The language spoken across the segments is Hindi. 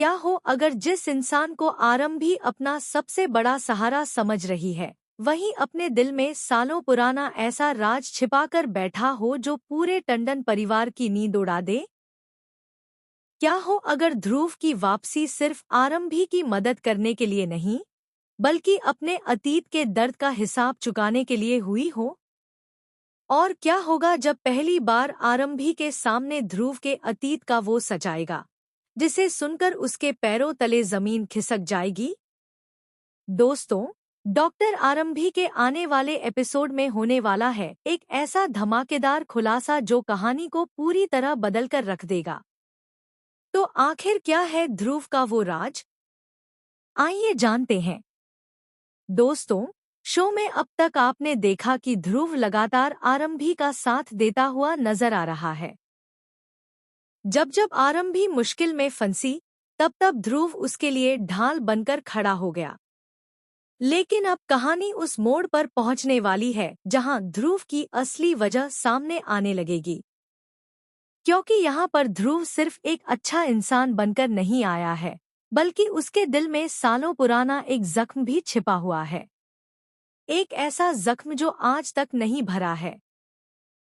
क्या हो अगर जिस इंसान को आरंभी अपना सबसे बड़ा सहारा समझ रही है, वहीं अपने दिल में सालों पुराना ऐसा राज छिपाकर बैठा हो जो पूरे टंडन परिवार की नींद उड़ा दे? क्या हो अगर ध्रुव की वापसी सिर्फ आरंभी की मदद करने के लिए नहीं, बल्कि अपने अतीत के दर्द का हिसाब चुकाने के लिए हुई हो? और क्या होगा जब पहली बार आरंभी के सामने ध्रुव के अतीत का वो सजाएगा, जिसे सुनकर उसके पैरों तले जमीन खिसक जाएगी? दोस्तों, डॉक्टर आरंभी के आने वाले एपिसोड में होने वाला है एक ऐसा धमाकेदार खुलासा जो कहानी को पूरी तरह बदल कर रख देगा। तो आखिर क्या है ध्रुव का वो राज? आइए जानते हैं। दोस्तों, शो में अब तक आपने देखा कि ध्रुव लगातार आरंभी का साथ देता हुआ नजर आ रहा है। जब जब आरंभी मुश्किल में फंसी, तब तब ध्रुव उसके लिए ढाल बनकर खड़ा हो गया। लेकिन अब कहानी उस मोड़ पर पहुंचने वाली है जहां ध्रुव की असली वजह सामने आने लगेगी। क्योंकि यहाँ पर ध्रुव सिर्फ एक अच्छा इंसान बनकर नहीं आया है, बल्कि उसके दिल में सालों पुराना एक जख्म भी छिपा हुआ है। एक ऐसा जख्म जो आज तक नहीं भरा है।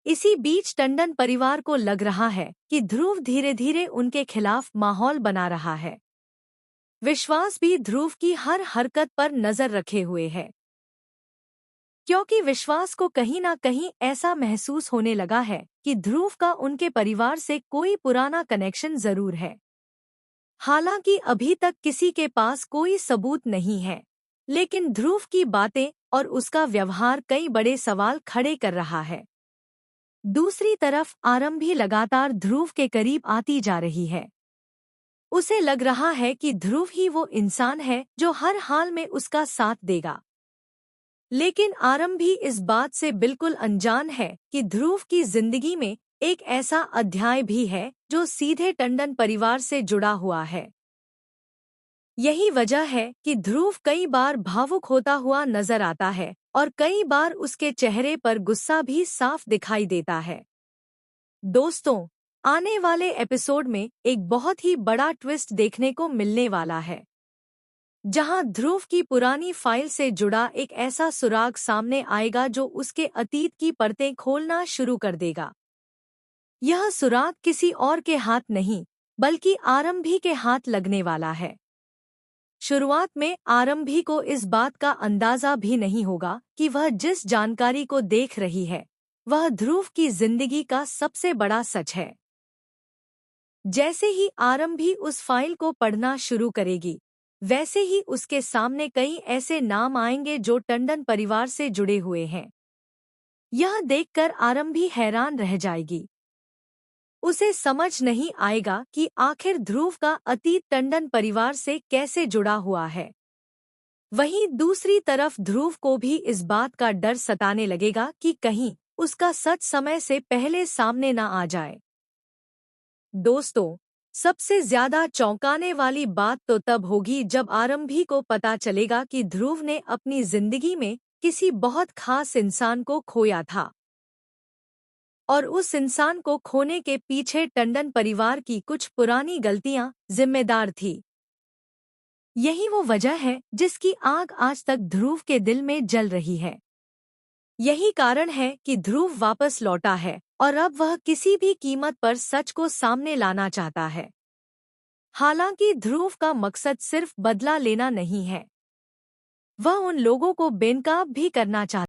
इसी बीच टंडन परिवार को लग रहा है कि ध्रुव धीरे धीरे उनके खिलाफ माहौल बना रहा है। विश्वास भी ध्रुव की हर हरकत पर नजर रखे हुए है, क्योंकि विश्वास को कहीं ना कहीं ऐसा महसूस होने लगा है कि ध्रुव का उनके परिवार से कोई पुराना कनेक्शन जरूर है। हालांकि अभी तक किसी के पास कोई सबूत नहीं है, लेकिन ध्रुव की बातें और उसका व्यवहार कई बड़े सवाल खड़े कर रहा है। दूसरी तरफ आरंभी लगातार ध्रुव के करीब आती जा रही है। उसे लग रहा है कि ध्रुव ही वो इंसान है जो हर हाल में उसका साथ देगा। लेकिन आरंभी इस बात से बिल्कुल अनजान है कि ध्रुव की जिंदगी में एक ऐसा अध्याय भी है जो सीधे टंडन परिवार से जुड़ा हुआ है। यही वजह है कि ध्रुव कई बार भावुक होता हुआ नजर आता है और कई बार उसके चेहरे पर गुस्सा भी साफ दिखाई देता है। दोस्तों, आने वाले एपिसोड में एक बहुत ही बड़ा ट्विस्ट देखने को मिलने वाला है, जहां ध्रुव की पुरानी फाइल से जुड़ा एक ऐसा सुराग सामने आएगा जो उसके अतीत की परतें खोलना शुरू कर देगा। यह सुराग किसी और के हाथ नहीं, बल्कि आरंभी के हाथ लगने वाला है। शुरुआत में आरंभी को इस बात का अंदाजा भी नहीं होगा कि वह जिस जानकारी को देख रही है, वह ध्रुव की जिंदगी का सबसे बड़ा सच है। जैसे ही आरंभी उस फाइल को पढ़ना शुरू करेगी, वैसे ही उसके सामने कई ऐसे नाम आएंगे जो टंडन परिवार से जुड़े हुए हैं। यह देखकर आरंभी हैरान रह जाएगी। उसे समझ नहीं आएगा कि आखिर ध्रुव का अतीत टंडन परिवार से कैसे जुड़ा हुआ है। वहीं दूसरी तरफ ध्रुव को भी इस बात का डर सताने लगेगा कि कहीं उसका सच समय से पहले सामने न आ जाए। दोस्तों, सबसे ज्यादा चौंकाने वाली बात तो तब होगी जब आरंभी को पता चलेगा कि ध्रुव ने अपनी जिंदगी में किसी बहुत खास इंसान को खोया था, और उस इंसान को खोने के पीछे टंडन परिवार की कुछ पुरानी गलतियां जिम्मेदार थी। यही वो वजह है जिसकी आग आज तक ध्रुव के दिल में जल रही है। यही कारण है कि ध्रुव वापस लौटा है और अब वह किसी भी कीमत पर सच को सामने लाना चाहता है। हालांकि ध्रुव का मकसद सिर्फ बदला लेना नहीं है, वह उन लोगों को बेनकाब भी करना चाहता है